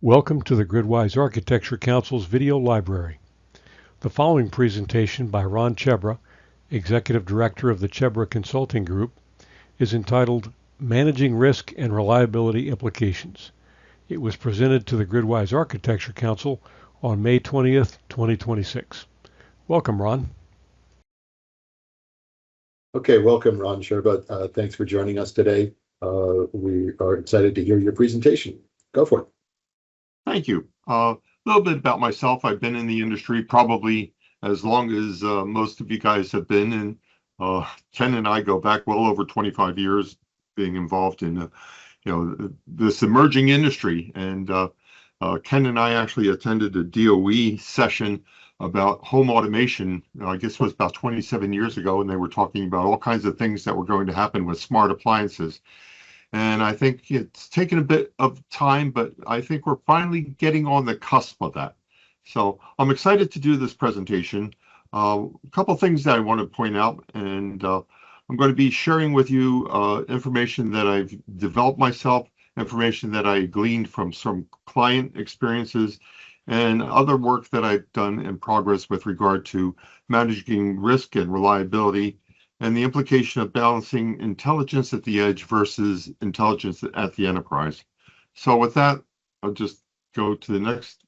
Welcome to the GridWise Architecture Council's video library. The following presentation by Ron Chebra, Executive Director of the Chebra Consulting Group, is entitled Managing Risk and Reliability Implications. It was presented to the GridWise Architecture Council on May 20th, 2026. Welcome, Ron. Okay, welcome, Ron Chebra. Thanks for joining us today. We are excited to hear your presentation. Go for it. Thank you. A little bit about myself. I've been in the industry probably as long as most of you guys have been, and Ken and I go back well over 25 years being involved in this emerging industry. And Ken and I actually attended a DOE session about home automation. I guess it was about 27 years ago, and they were talking about all kinds of things that were going to happen with smart appliances. And I think it's taken a bit of time, but I think we're finally getting on the cusp of that. So I'm excited to do this presentation. A couple things that I want to point out, and I'm going to be sharing with you information that I've developed myself, information that I gleaned from some client experiences, and other work that I've done in progress with regard to managing risk and reliability, and the implication of balancing intelligence at the edge versus intelligence at the enterprise. So with that, I'll just go to the next.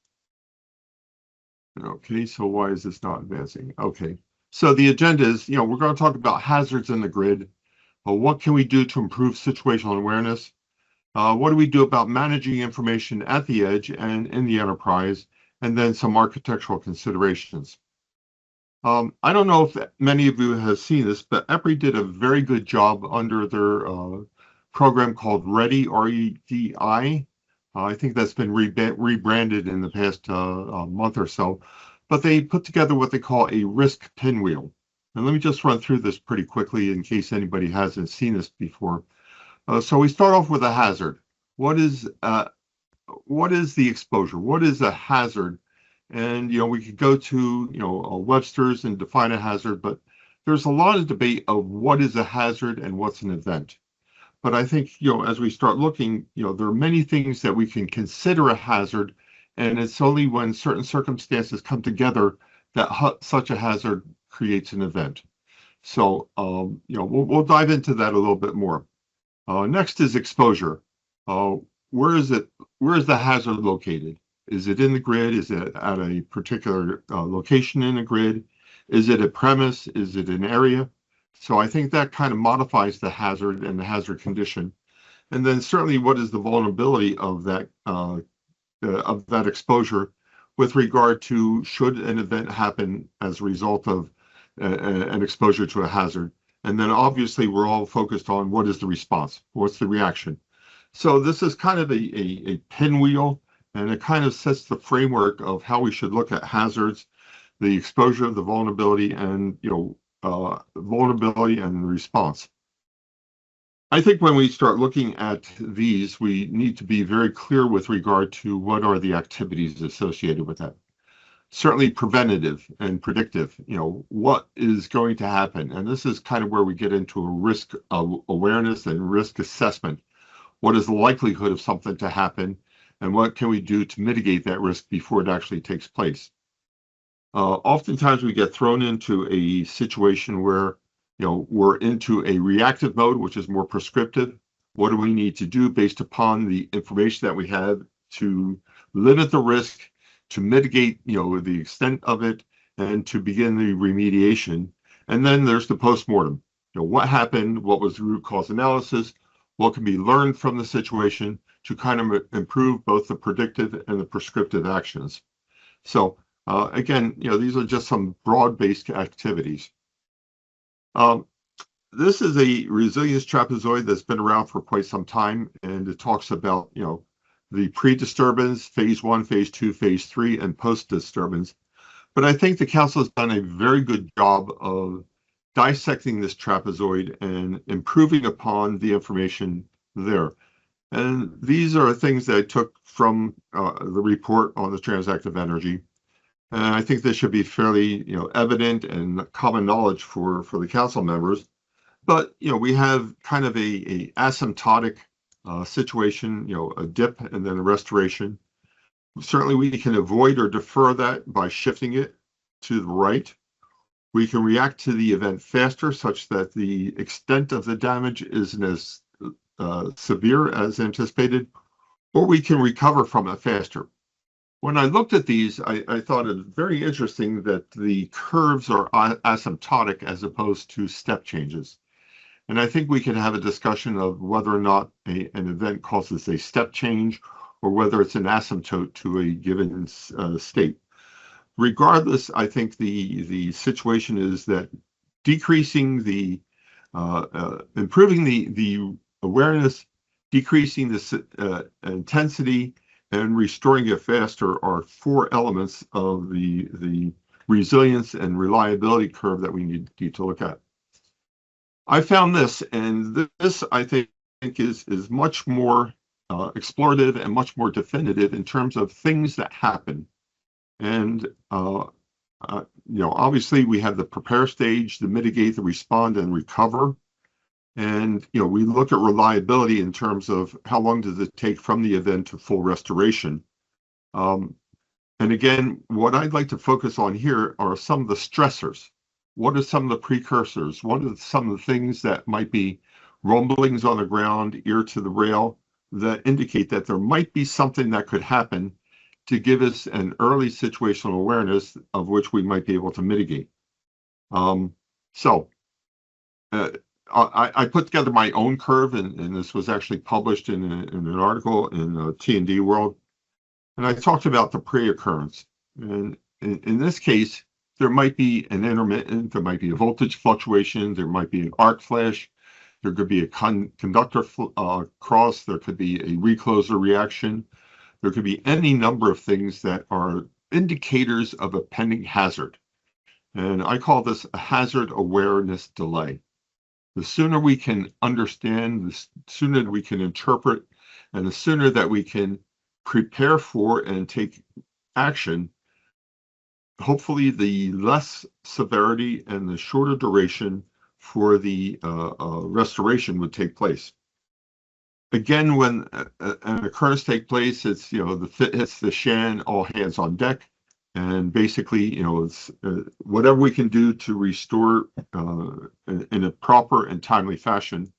Okay, so why is this not advancing? Okay, so the agenda is, we're going to talk about hazards in the grid. What can we do to improve situational awareness? What do we do about managing information at the edge and in the enterprise? And then some architectural considerations. I don't know if many of you have seen this, but EPRI did a very good job under their program called REDI, R-E-D-I. I think that's been rebranded in the past month or so. But they put together what they call a risk pinwheel. And let me just run through this pretty quickly in case anybody hasn't seen this before. So we start off with a hazard. What is the exposure? What is a hazard? And, we could go to, Webster's and define a hazard, but there's a lot of debate of what is a hazard and what's an event. But I think, as we start looking, there are many things that we can consider a hazard, and it's only when certain circumstances come together that such a hazard creates an event. So, we'll dive into that a little bit more. Next is exposure. Where is the hazard located? Is it in the grid? Is it at a particular location in the grid? Is it a premise? Is it an area? So I think that kind of modifies the hazard and the hazard condition. And then certainly, what is the vulnerability of that exposure with regard to should an event happen as a result of an exposure to a hazard? And then obviously, we're all focused on what is the response? What's the reaction? So this is kind of a pinwheel. And it kind of sets the framework of how we should look at hazards, the exposure, the vulnerability, and vulnerability and the response. I think when we start looking at these, we need to be very clear with regard to what are the activities associated with that. Certainly preventative and predictive, what is going to happen. And this is kind of where we get into a risk awareness and risk assessment. What is the likelihood of something to happen? And what can we do to mitigate that risk before it actually takes place? Oftentimes we get thrown into a situation where, we're into a reactive mode, which is more prescriptive. What do we need to do based upon the information that we have to limit the risk, to mitigate, the extent of it, and to begin the remediation? And then there's the postmortem. What happened? What was the root cause analysis? What can be learned from the situation to kind of improve both the predictive and the prescriptive actions? So again, these are just some broad-based activities. This is a resilience trapezoid that's been around for quite some time, and it talks about, the pre-disturbance, phase 1, phase 2, phase 3, and post-disturbance. But I think the council has done a very good job of dissecting this trapezoid and improving upon the information there. And these are things that I took from the report on the transactive energy. And I think this should be fairly, evident and common knowledge for the council members. But, we have kind of a asymptotic situation, a dip and then a restoration. Certainly, we can avoid or defer that by shifting it to the right. We can react to the event faster, such that the extent of the damage isn't as severe as anticipated, or we can recover from it faster. When I looked at these, I thought it very interesting that the curves are asymptotic as opposed to step changes. And I think we can have a discussion of whether or not an event causes a step change or whether it's an asymptote to a given state. Regardless, I think the situation is that decreasing improving the awareness, decreasing the intensity, and restoring it faster are four elements of the resilience and reliability curve that we need to look at. I found this, and this I think is much more explorative and much more definitive in terms of things that happen. And obviously we have the prepare stage, the mitigate, the respond, and recover. And we look at reliability in terms of how long does it take from the event to full restoration. And again, what I'd like to focus on here are some of the stressors. What are some of the precursors? What are some of the things that might be rumblings on the ground, ear to the rail, that indicate that there might be something that could happen to give us an early situational awareness of which we might be able to mitigate. I put together my own curve, and this was actually published in an article in T&D World. And I talked about the pre-occurrence. And in this case, there might be an intermittent, there might be a voltage fluctuation, there might be an arc flash, there could be a conductor cross, there could be a recloser reaction, there could be any number of things that are indicators of a pending hazard. And I call this a hazard awareness delay. The sooner we can understand, the sooner we can interpret, and the sooner that we can prepare for and take action, hopefully the less severity and the shorter duration for the restoration would take place. Again, when an occurrence takes place, it's the fit hits the shan, all hands on deck, and basically it's whatever we can do to restore in a proper and timely fashion.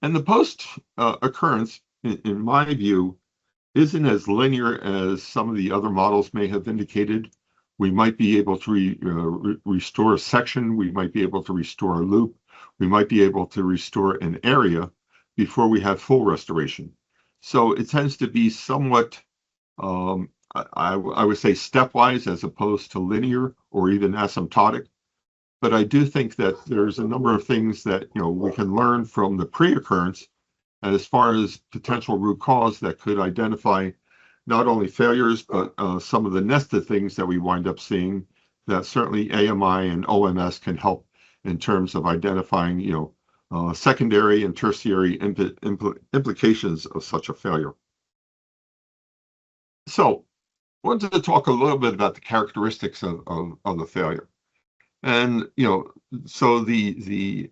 And the post occurrence, in my view, isn't as linear as some of the other models may have indicated. We might be able to restore a section, we might be able to restore a loop, we might be able to restore an area before we have full restoration. So it tends to be somewhat, I would say, stepwise as opposed to linear or even asymptotic. But I do think that there's a number of things that we can learn from the pre-occurrence as far as potential root cause that could identify not only failures, but some of the nested things that we wind up seeing that certainly AMI and OMS can help in terms of identifying, secondary and tertiary implications of such a failure. So I wanted to talk a little bit about the characteristics of the failure. And, so the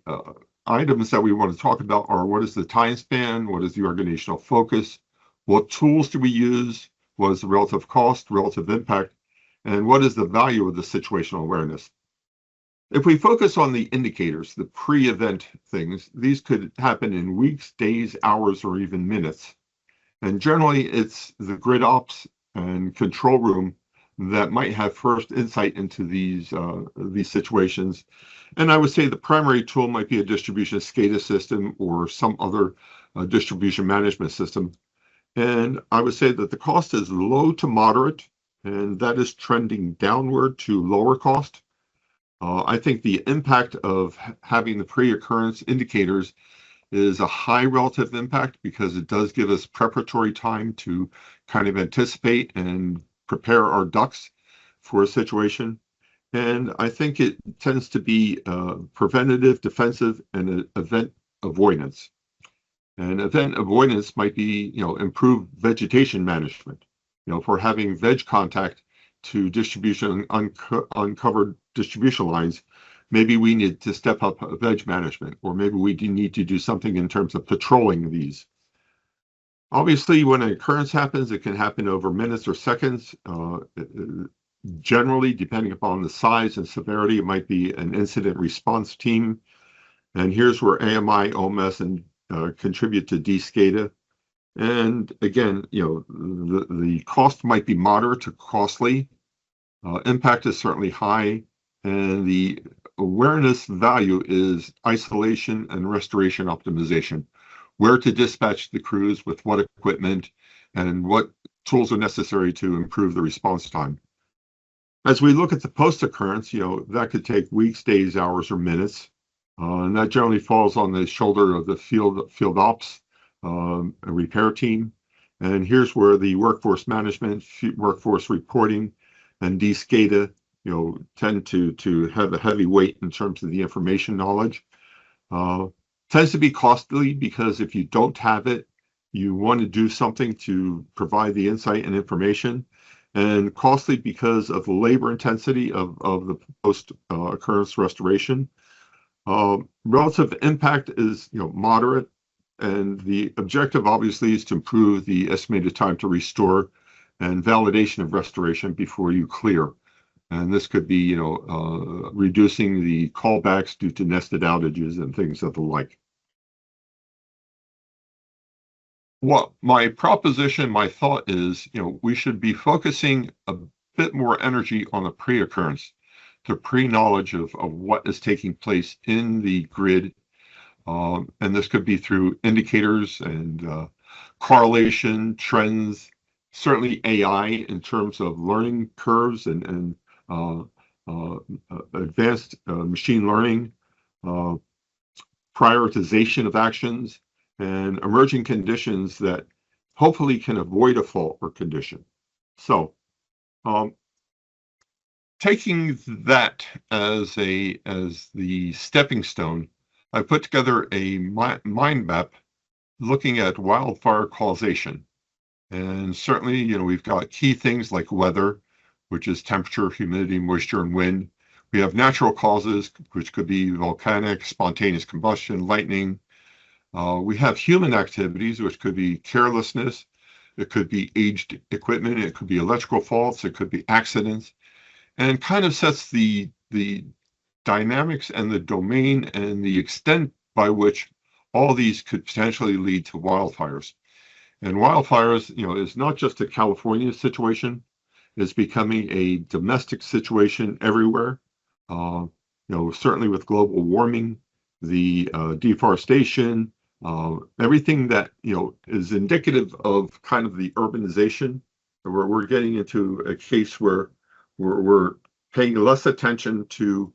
items that we want to talk about are: what is the time span? What is the organizational focus? What tools do we use? What is the relative cost, relative impact? And what is the value of the situational awareness? If we focus on the indicators, the pre-event things, these could happen in weeks, days, hours, or even minutes. And generally, it's the grid ops and control room that might have first insight into these situations. And I would say the primary tool might be a distribution SCADA system or some other distribution management system. And I would say that the cost is low to moderate, and that is trending downward to lower cost. I think the impact of having the pre-occurrence indicators is a high relative impact because it does give us preparatory time to kind of anticipate and prepare our ducks for a situation. And I think it tends to be preventative, defensive, and event avoidance. And event avoidance might be, improved vegetation management. If we're having veg contact to distribution, uncovered distribution lines, maybe we need to step up veg management, or maybe we need to do something in terms of patrolling these. Obviously, when an occurrence happens, it can happen over minutes or seconds. Generally, depending upon the size and severity, it might be an incident response team. And here's where AMI, OMS, and contribute to DSCADA. And again, the cost might be moderate to costly. Impact is certainly high, and the awareness value is isolation and restoration optimization. Where to dispatch the crews with what equipment and what tools are necessary to improve the response time. As we look at the post-occurrence, that could take weeks, days, hours, or minutes. And that generally falls on the shoulder of the field ops, a repair team. And here's where the workforce management, workforce reporting, and DSCADA, tend to have a heavy weight in terms of the information knowledge. Tends to be costly because if you don't have it, you want to do something to provide the insight and information, and costly because of the labor intensity of the post-occurrence restoration. Relative impact is moderate, and the objective obviously is to improve the estimated time to restore and validation of restoration before you clear. And this could be, reducing the callbacks due to nested outages and things of the like. What my proposition, my thought is, we should be focusing a bit more energy on the pre-occurrence, the pre-knowledge of what is taking place in the grid. And this could be through indicators and correlation, trends, certainly AI in terms of learning curves and advanced machine learning, prioritization of actions, and emerging conditions that hopefully can avoid a fault or condition. So, taking that as the stepping stone, I put together a mind map looking at wildfire causation. And certainly, we've got key things like weather, which is temperature, humidity, moisture, and wind. We have natural causes, which could be volcanic, spontaneous combustion, lightning. We have human activities, which could be carelessness. It could be aged equipment. It could be electrical faults. It could be accidents, and kind of sets the dynamics and the domain and the extent by which all these could potentially lead to wildfires. And wildfires, is not just a California situation. It's becoming a domestic situation everywhere. Certainly with global warming, the deforestation, everything that is indicative of kind of the urbanization. We're getting into a case where we're paying less attention to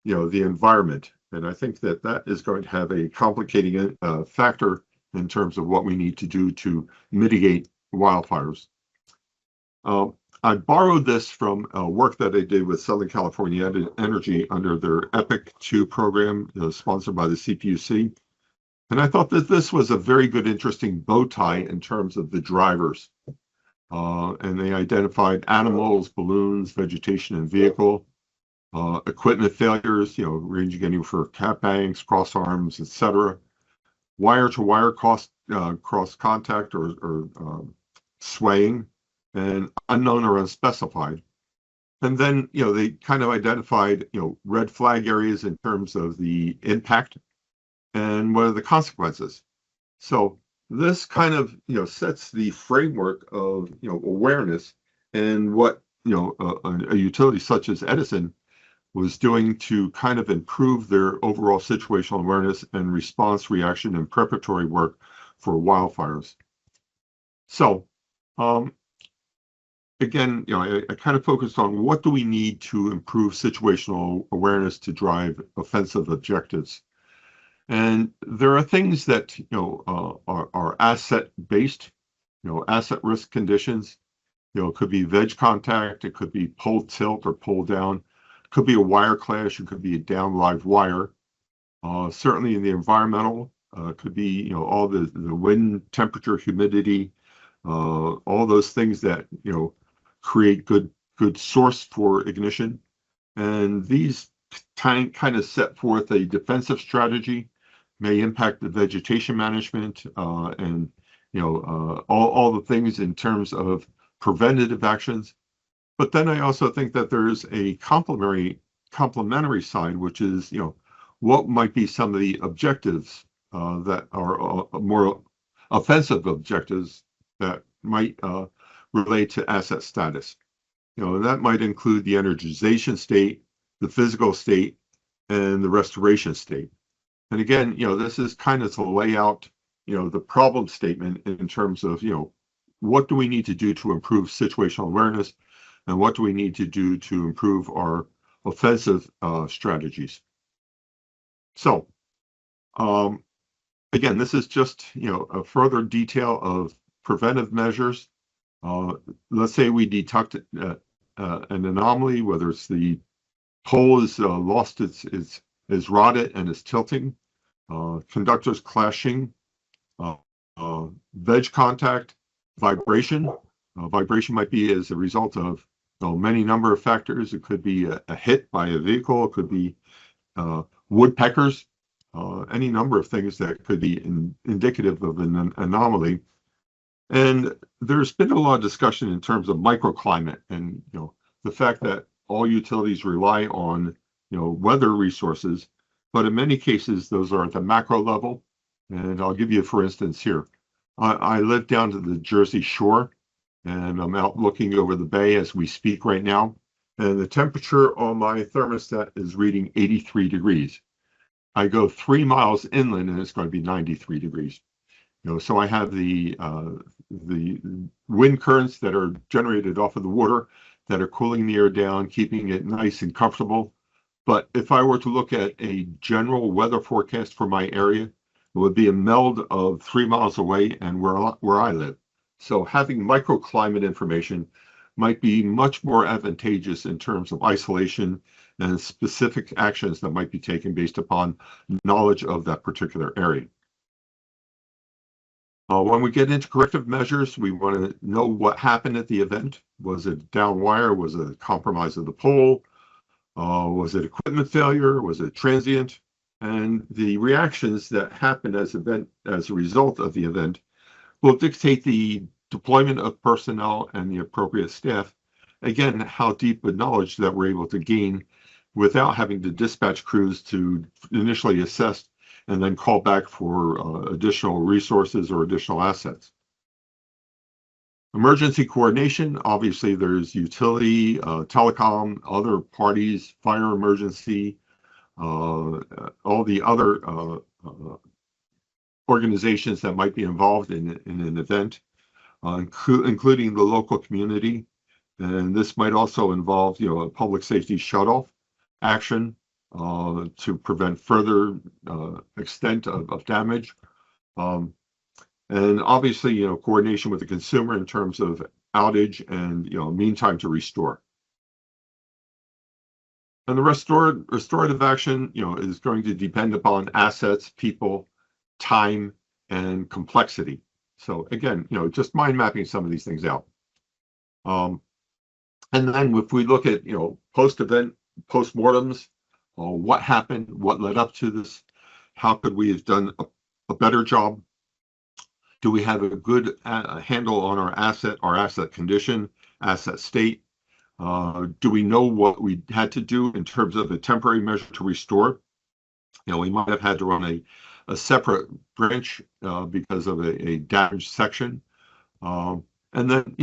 the environment, and I think that is going to have a complicating factor in terms of what we need to do to mitigate wildfires. I borrowed this from work that I did with Southern California Energy under their EPIC 2 program, sponsored by the CPUC. And I thought that this was a very good, interesting bow tie in terms of the drivers. And they identified animals, balloons, vegetation, and vehicle, equipment failures, ranging anywhere from cap banks, cross arms, etc. Wire-to-wire cross contact or swaying, and unknown or unspecified. And then, they kind of identified, red flag areas in terms of the impact and what are the consequences. So this kind of, sets the framework of, awareness and what, a utility such as Edison was doing to kind of improve their overall situational awareness and response, reaction, and preparatory work for wildfires. So, again, I kind of focused on what do we need to improve situational awareness to drive offensive objectives. And there are things that, are asset-based, asset risk conditions. It could be veg contact, it could be pole tilt or pull down, it could be a wire clash, it could be a down live wire. Certainly in the environmental, could be, all the wind, temperature, humidity, all those things that, create good source for ignition. And these kind of set forth a defensive strategy, may impact the vegetation management and all the things in terms of preventative actions. But then I also think that there's a complementary side, which is, what might be some of the objectives that are more offensive objectives that might relate to asset status. That might include the energization state, the physical state, and the restoration state. And again, this is kind of to lay out, the problem statement in terms of, what do we need to do to improve situational awareness, and what do we need to do to improve our offensive strategies. So, again, this is just, a further detail of preventive measures. Let's say we detect an anomaly, whether it's the pole is lost is rotted and is tilting, conductors clashing, veg contact, vibration. Vibration might be as a result of many number of factors. It could be a hit by a vehicle. It could be woodpeckers, any number of things that could be indicative of an anomaly. And there's been a lot of discussion in terms of microclimate and the fact that all utilities rely on weather resources, but in many cases those are at the macro level. And I'll give you, for instance, here. I live down to the Jersey Shore, and I'm out looking over the bay as we speak right now. And the temperature on my thermostat is reading 83 degrees. I go 3 miles inland, and it's going to be 93 degrees. So I have the wind currents that are generated off of the water that are cooling the air down, keeping it nice and comfortable. But if I were to look at a general weather forecast for my area, it would be a meld of 3 miles away and where I live. So having microclimate information might be much more advantageous in terms of isolation and specific actions that might be taken based upon knowledge of that particular area. When we get into corrective measures, we want to know what happened at the event. Was it down wire? Was it a compromise of the pole? Was it equipment failure? Was it transient? And the reactions that happen as a result of the event will dictate the deployment of personnel and the appropriate staff. Again, how deep with knowledge that we're able to gain without having to dispatch crews to initially assess and then call back for additional resources or additional assets. Emergency coordination, obviously there's utility, telecom, other parties, fire emergency, all the other organizations that might be involved in an event, including the local community. And this might also involve, a public safety shutoff action to prevent further extent of damage. And obviously, coordination with the consumer in terms of outage and, mean time to restore. And the restorative action, is going to depend upon assets, people, time, and complexity. So again, just mind mapping some of these things out. And then if we look at, post-event, postmortems, what happened, what led up to this, how could we have done a better job? Do we have a good handle on our asset condition, asset state? Do we know what we had to do in terms of a temporary measure to restore? We might have had to run a separate branch because of a damaged section. And then,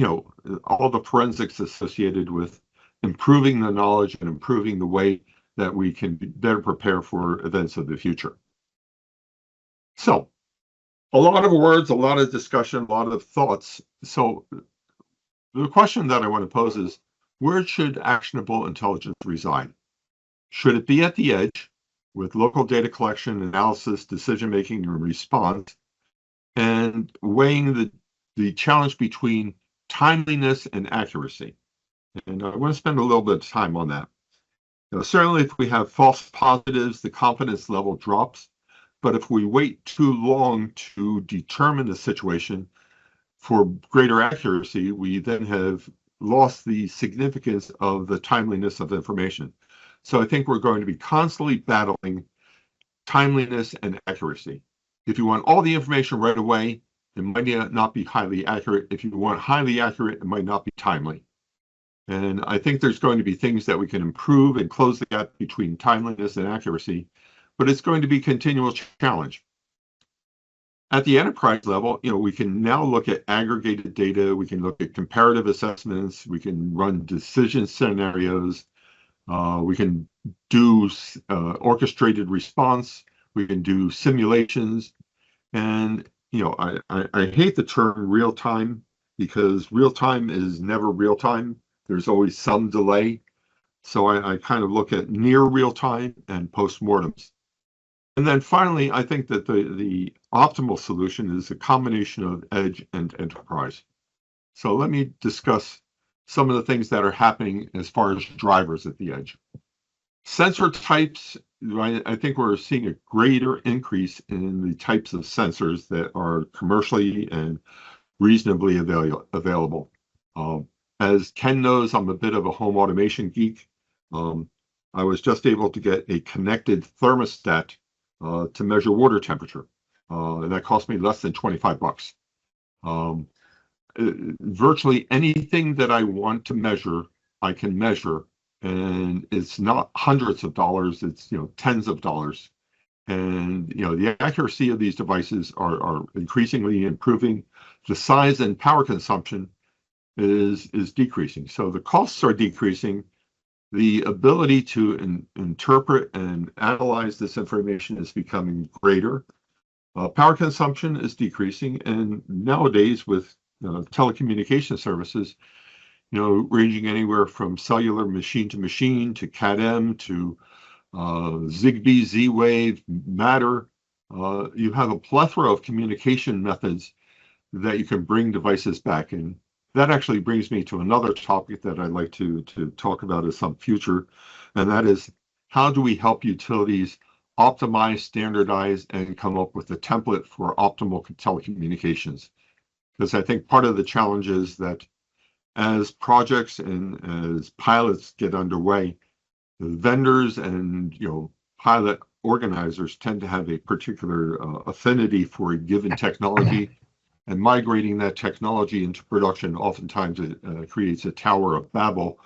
all the forensics associated with improving the knowledge and improving the way that we can better prepare for events of the future. So, a lot of words, a lot of discussion, a lot of thoughts. So, the question that I want to pose is, where should actionable intelligence reside? Should it be at the edge with local data collection, analysis, decision-making, and response, and weighing the challenge between timeliness and accuracy? And I want to spend a little bit of time on that. Certainly, if we have false positives, the confidence level drops. But if we wait too long to determine the situation for greater accuracy, we then have lost the significance of the timeliness of information. So I think we're going to be constantly battling timeliness and accuracy. If you want all the information right away, It might not be highly accurate. If you want highly accurate, it might not be timely. And I think there's going to be things that we can improve and close the gap between timeliness and accuracy, but it's going to be a continual challenge. At the enterprise level, we can now look at aggregated data. We can look at comparative assessments. We can run decision scenarios. We can do orchestrated response. We can do simulations. And, I hate the term real time because real time is never real time. There's always some delay. So I kind of look at near real time and postmortems. And then finally, I think that the optimal solution is a combination of edge and enterprise. So let me discuss some of the things that are happening as far as drivers at the edge. Sensor types, I think we're seeing a greater increase in the types of sensors that are commercially and reasonably available. As Ken knows, I'm a bit of a home automation geek. I was just able to get a connected thermostat to measure water temperature. And that cost me less than $25. Virtually anything that I want to measure, I can measure. And it's not hundreds of dollars, it's tens of dollars. And the accuracy of these devices are increasingly improving. The size and power consumption is decreasing. So the costs are decreasing. The ability to interpret and analyze this information is becoming greater. Power consumption is decreasing, and nowadays with telecommunication services, ranging anywhere from cellular machine to machine to CAT-M to Zigbee, Z-Wave, Matter, you have a plethora of communication methods that you can bring devices back in. That actually brings me to another topic that I'd like to talk about at some future, and that is how do we help utilities optimize, standardize, and come up with a template for optimal telecommunications? Because I think part of the challenge is that as projects and as pilots get underway, the vendors and pilot organizers tend to have a particular affinity for a given technology. And migrating that technology into production, oftentimes it creates a Tower of Babel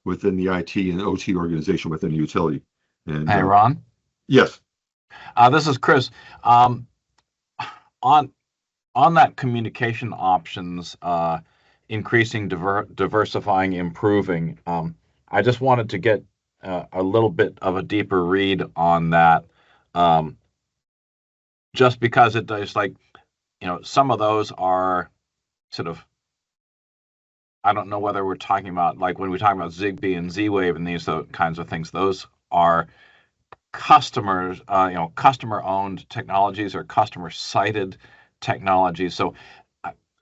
within the IT and OT organization within the utility. And, hey, Ron? Yes. This is Chris. On that communication options, increasing, diversifying, improving, I just wanted to get a little bit of a deeper read on that, just because it does, some of those are sort of, I don't know whether we're talking about, when we talk about Zigbee and Z-Wave and these kinds of things, those are customers, customer-owned technologies or customer-cited technologies. So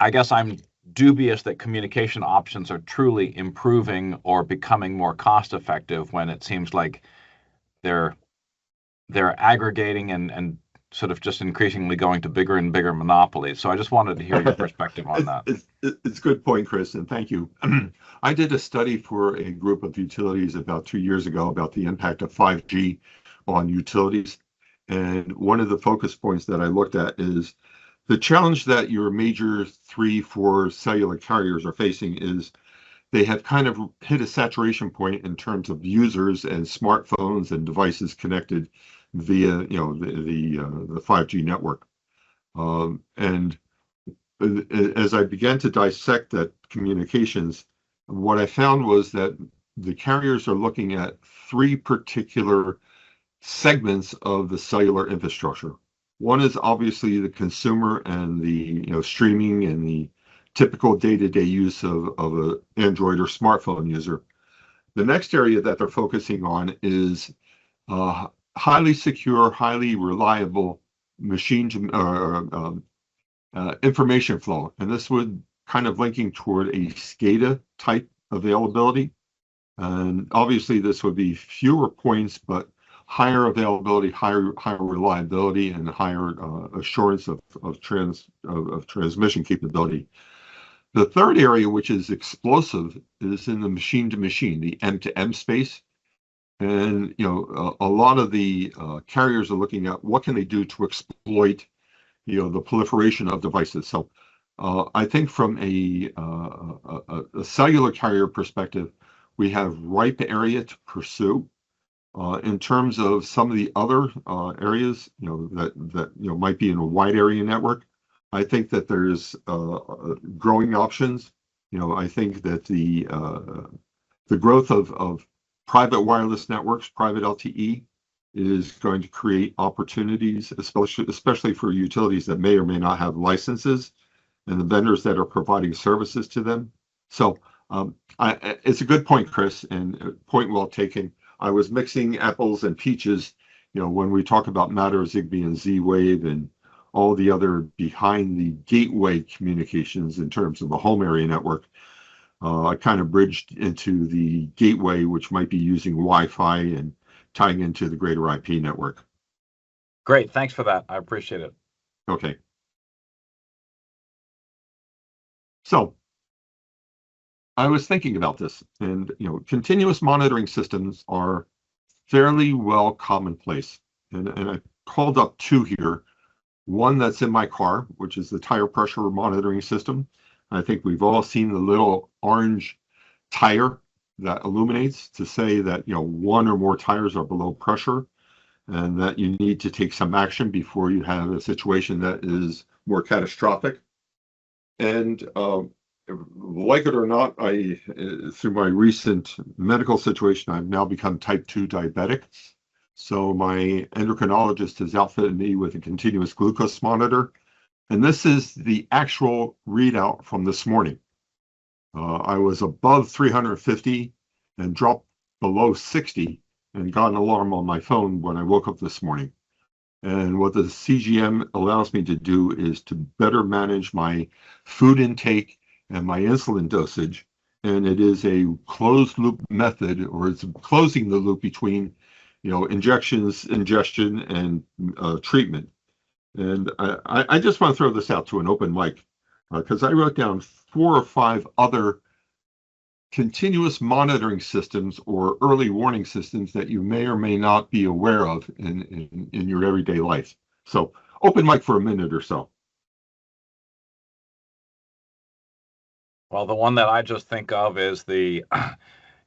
I guess I'm dubious that communication options are truly improving or becoming more cost-effective when it seems like they're aggregating and sort of just increasingly going to bigger and bigger monopolies. So I just wanted to hear your perspective on that. It's a good point, Chris, and thank you. I did a study for a group of utilities about 2 years ago about the impact of 5G on utilities. And one of the focus points that I looked at is the challenge that your major 3-4 cellular carriers are facing is they have kind of hit a saturation point in terms of users and smartphones and devices connected via the 5G network. And as I began to dissect that communications, what I found was that the carriers are looking at 3 particular segments of the cellular infrastructure. One is obviously the consumer and the streaming and the typical day-to-day use of an Android or smartphone user. The next area that they're focusing on is highly secure, highly reliable machine to information flow, and this would kind of linking toward a SCADA type availability. And obviously, this would be fewer points, but higher availability, higher reliability, and higher assurance of transmission capability. The third area, which is explosive, is in the machine-to-machine, the M2M space. And a lot of the carriers are looking at what can they do to exploit the proliferation of devices. So I think from a cellular carrier perspective, we have ripe area to pursue. In terms of some of the other areas, that might be in a wide area network, I think that there's growing options. I think that the growth of private wireless networks, private LTE, is going to create opportunities, especially for utilities that may or may not have licenses, and the vendors that are providing services to them. So it's a good point, Chris, and a point well taken. I was mixing apples and peaches, when we talk about Matter, Zigbee, and Z-Wave, and all the other behind the gateway communications in terms of the home area network. I kind of bridged into the gateway, which might be using Wi-Fi and tying into the greater IP network. Great, thanks for that. I appreciate it. Okay. So I was thinking about this, and continuous monitoring systems are fairly well commonplace. And I called up two here. One that's in my car, which is the tire pressure monitoring system. I think we've all seen the little orange tire that illuminates to say that one or more tires are below pressure, and that you need to take some action before you have a situation that is more catastrophic. And like it or not, through my recent medical situation, I've now become type 2 diabetic. So my endocrinologist has outfitted me with a continuous glucose monitor. And this is the actual readout from this morning. I was above 350 and dropped below 60 and got an alarm on my phone when I woke up this morning. And what the CGM allows me to do is to better manage my food intake and my insulin dosage. And it is a closed loop method, or it's closing the loop between, injections, ingestion, and treatment. And I just want to throw this out to an open mic, because I wrote down 4 or 5 other continuous monitoring systems or early warning systems that you may or may not be aware of in your everyday life. So open mic for a minute or so. Well, the one that I just think of is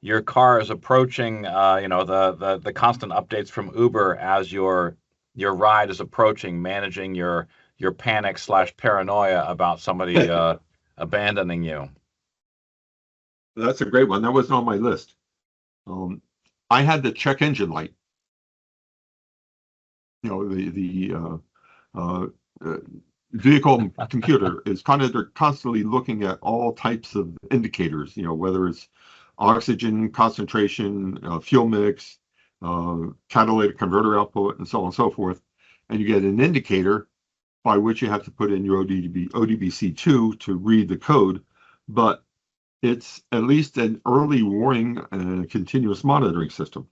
your car is approaching, the constant updates from Uber as your ride is approaching, managing your panic/paranoia about somebody abandoning you. That's a great one. That wasn't on my list. I had the check engine light. The vehicle computer is they're constantly looking at all types of indicators, whether it's oxygen concentration, fuel mix, catalytic converter output, and so on and so forth. And you get an indicator by which you have to put in your ODBC2 to read the code, but it's at least an early warning and continuous monitoring system.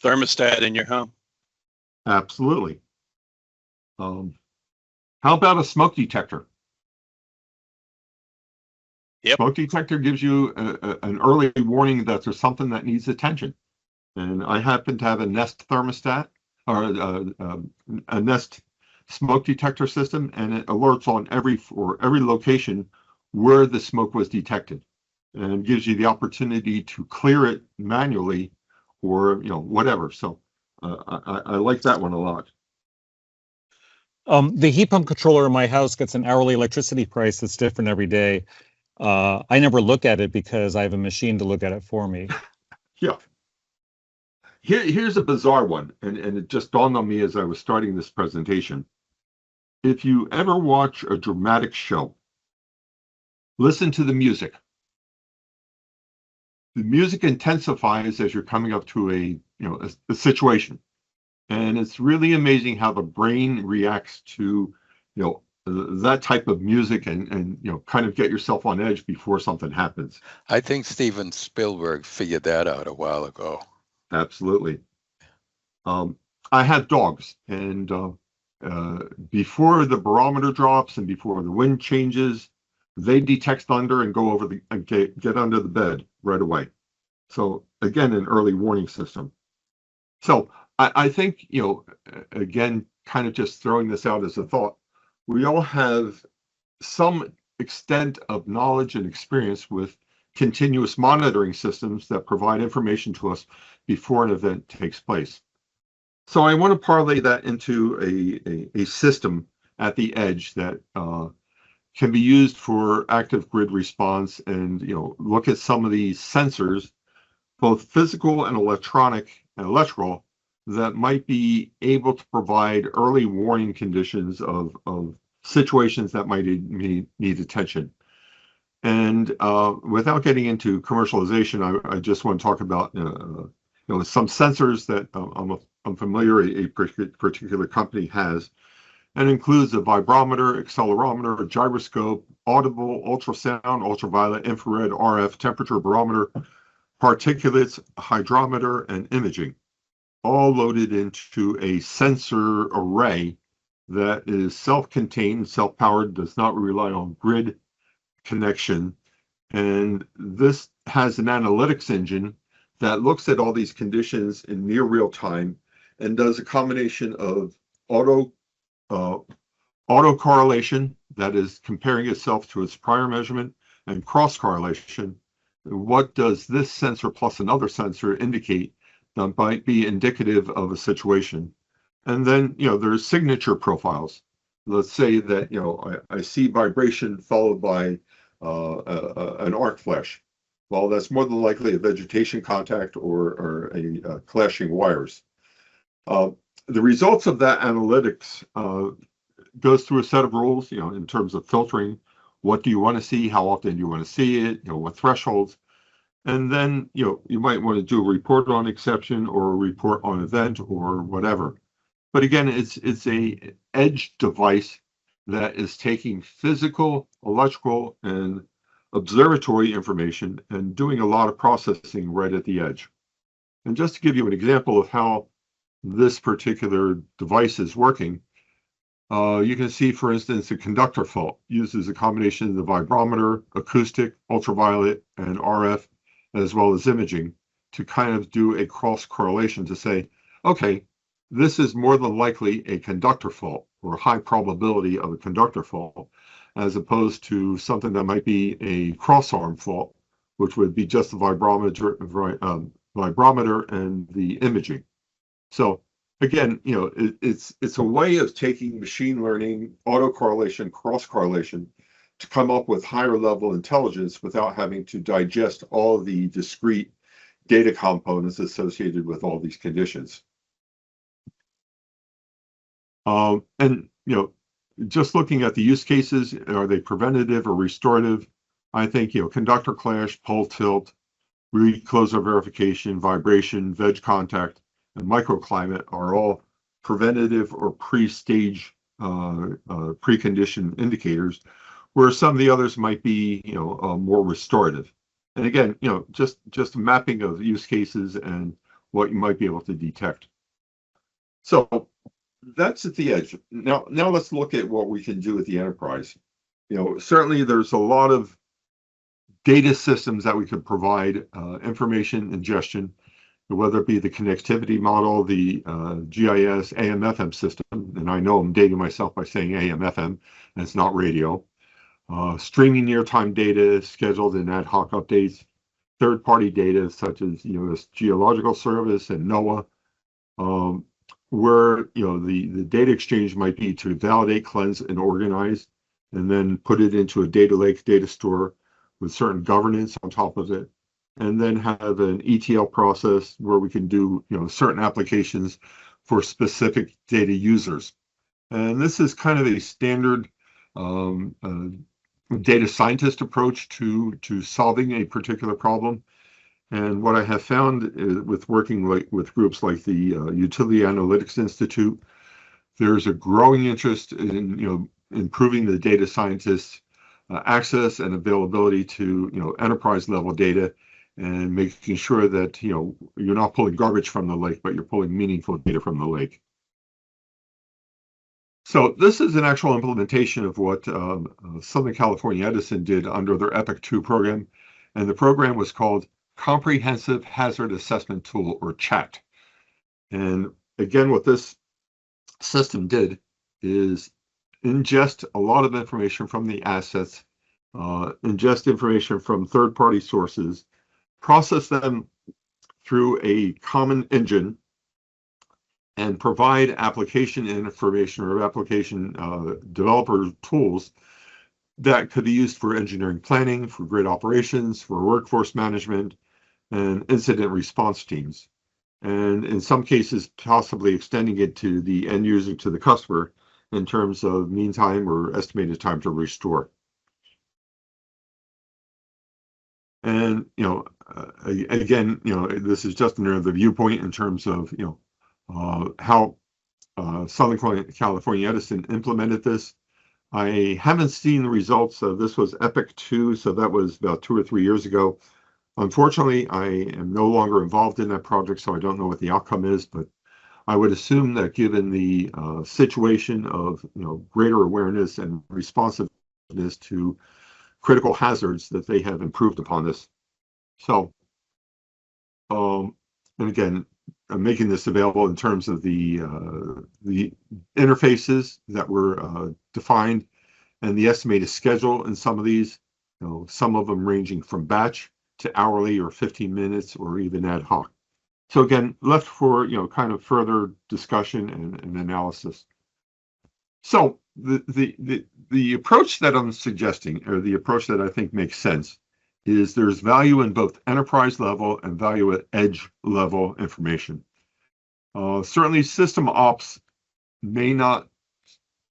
Thermostat in your home. Absolutely. How about a smoke detector? Yep. Smoke detector gives you an early warning that there's something that needs attention. And I happen to have a Nest thermostat, or a Nest smoke detector system, and it alerts on every location where the smoke was detected, and gives you the opportunity to clear it manually, or whatever. So I like that one a lot. The heat pump controller in my house gets an hourly electricity price that's different every day. I never look at it because I have a machine to look at it for me. Yeah. Here's a bizarre one, and it just dawned on me as I was starting this presentation. If you ever watch a dramatic show, listen to the music. The music intensifies as you're coming up to a situation. And it's really amazing how the brain reacts to, that type of music, and kind of get yourself on edge before something happens. I think Steven Spielberg figured that out a while ago. Absolutely. I have dogs, and before the barometer drops and before the wind changes, they detect thunder and go over get under the bed right away. So again, an early warning system. So I think, again, kind of just throwing this out as a thought, we all have some extent of knowledge and experience with continuous monitoring systems that provide information to us before an event takes place. So I want to parlay that into a system at the edge that can be used for active grid response, and look at some of these sensors, both physical and electrical, that might be able to provide early warning conditions of situations that might need attention. And without getting into commercialization, I just want to talk about some sensors that I'm familiar a particular company has, and includes a vibrometer, accelerometer, a gyroscope, audible, ultrasound, ultraviolet, infrared, RF, temperature barometer, particulates, hydrometer, and imaging, all loaded into a sensor array that is self-contained, self-powered, does not rely on grid connection. And this has an analytics engine that looks at all these conditions in near real time and does a combination of autocorrelation, that is comparing itself to its prior measurement, and cross-correlation. What does this sensor plus another sensor indicate that might be indicative of a situation? And then, there's signature profiles. Let's say that, I see vibration followed by an arc flash. Well, that's more than likely a vegetation contact or a clashing wires. The results of that analytics goes through a set of rules, in terms of filtering. What do you want to see? How often do you want to see it? What thresholds? And then, you might want to do a report on exception or a report on event or whatever. But again, it's a edge device that is taking physical, electrical, and observatory information and doing a lot of processing right at the edge. And just to give you an example of how this particular device is working, you can see, for instance, a conductor fault uses a combination of the vibrometer, acoustic, ultraviolet, and RF, as well as imaging, to kind of do a cross correlation to say, okay, this is more than likely a conductor fault, or high probability of a conductor fault, as opposed to something that might be a cross-arm fault, which would be just the vibrometer and the imaging. So again, it's a way of taking machine learning, autocorrelation, cross-correlation, to come up with higher level intelligence without having to digest all the discrete data components associated with all these conditions. And just looking at the use cases, are they preventative or restorative? I think conductor clash, pole tilt, read closer verification, vibration, veg contact, and microclimate are all preventative or pre-stage precondition indicators, where some of the others might be more restorative. And again, just a mapping of use cases and what you might be able to detect. So that's at the edge. Now let's look at what we can do at the enterprise. Certainly there's a lot of data systems that we could provide, information ingestion, whether it be the connectivity model, the GIS, AM/FM system, and I know I'm dating myself by saying AM/FM, and it's not radio. Streaming near-time data, scheduled and ad hoc updates, third-party data such as US Geological Service and NOAA, where the data exchange might be to validate, cleanse, and organize, and then put it into a data lake, data store with certain governance on top of it, and then have an ETL process where we can do certain applications for specific data users. And this is kind of a standard data scientist approach to solving a particular problem. And what I have found with working with groups like the Utility Analytics Institute, there's a growing interest in improving the data scientists' access and availability to enterprise level data, and making sure that you're not pulling garbage from the lake, but you're pulling meaningful data from the lake. So this is an actual implementation of what Southern California Edison did under their EPIC 2 program, and the program was called Comprehensive Hazard Assessment Tool, or CHAT. And again, what this system did is ingest a lot of information from the assets, ingest information from third-party sources, process them through a common engine, and provide application information or application developer tools that could be used for engineering planning, for grid operations, for workforce management, and incident response teams. And in some cases, possibly extending it to the end user, to the customer, in terms of mean time or estimated time to restore. And, again, this is just another viewpoint in terms of, how Southern California Edison implemented this. I haven't seen the results. This was Epic 2, so that was about 2 or 3 years ago. Unfortunately, I am no longer involved in that project, so I don't know what the outcome is, but I would assume that given the situation of greater awareness and responsiveness to critical hazards, that they have improved upon this. So, and again, I'm making this available in terms of the interfaces that were defined and the estimated schedule in some of these. Some of them ranging from batch to hourly or 15 minutes or even ad hoc. So again, left for kind of further discussion and analysis. So the approach that I'm suggesting, or the approach that I think makes sense, is there's value in both enterprise level and value at edge level information. Certainly system ops may not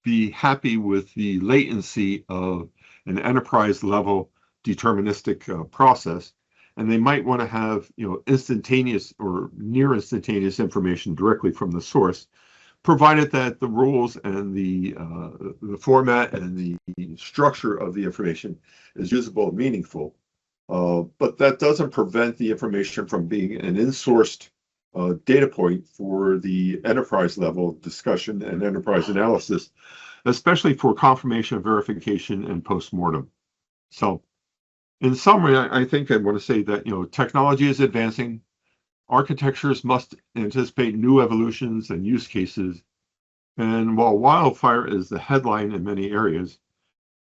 be happy with the latency of an enterprise level deterministic process, and they might want to have instantaneous or near instantaneous information directly from the source, provided that the rules and the format and the structure of the information is usable and meaningful. But that doesn't prevent the information from being an in-sourced data point for the enterprise level discussion and enterprise analysis, especially for confirmation, verification, and post-mortem. So in summary, I think I want to say that technology is advancing. Architectures must anticipate new evolutions and use cases. And while wildfire is the headline in many areas,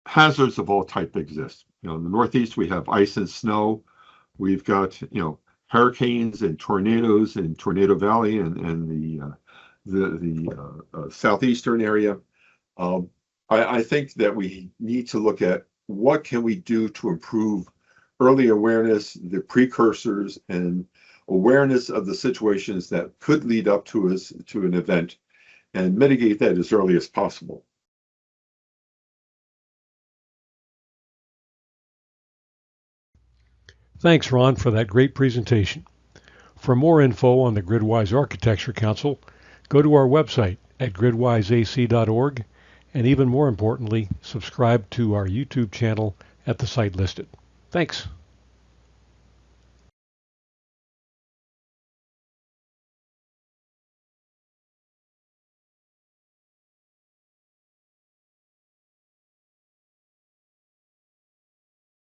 hazards of all type exist. In the Northeast, we have ice and snow. We've got, hurricanes and tornadoes in Tornado Valley and the southeastern area. I think that we need to look at what can we do to improve early awareness, the precursors, and awareness of the situations that could lead up to an event, and mitigate that as early as possible. Thanks, Ron, for that great presentation. For more info on the GridWise Architecture Council, go to our website at gridwiseac.org, and even more importantly, subscribe to our YouTube channel at the site listed. Thanks.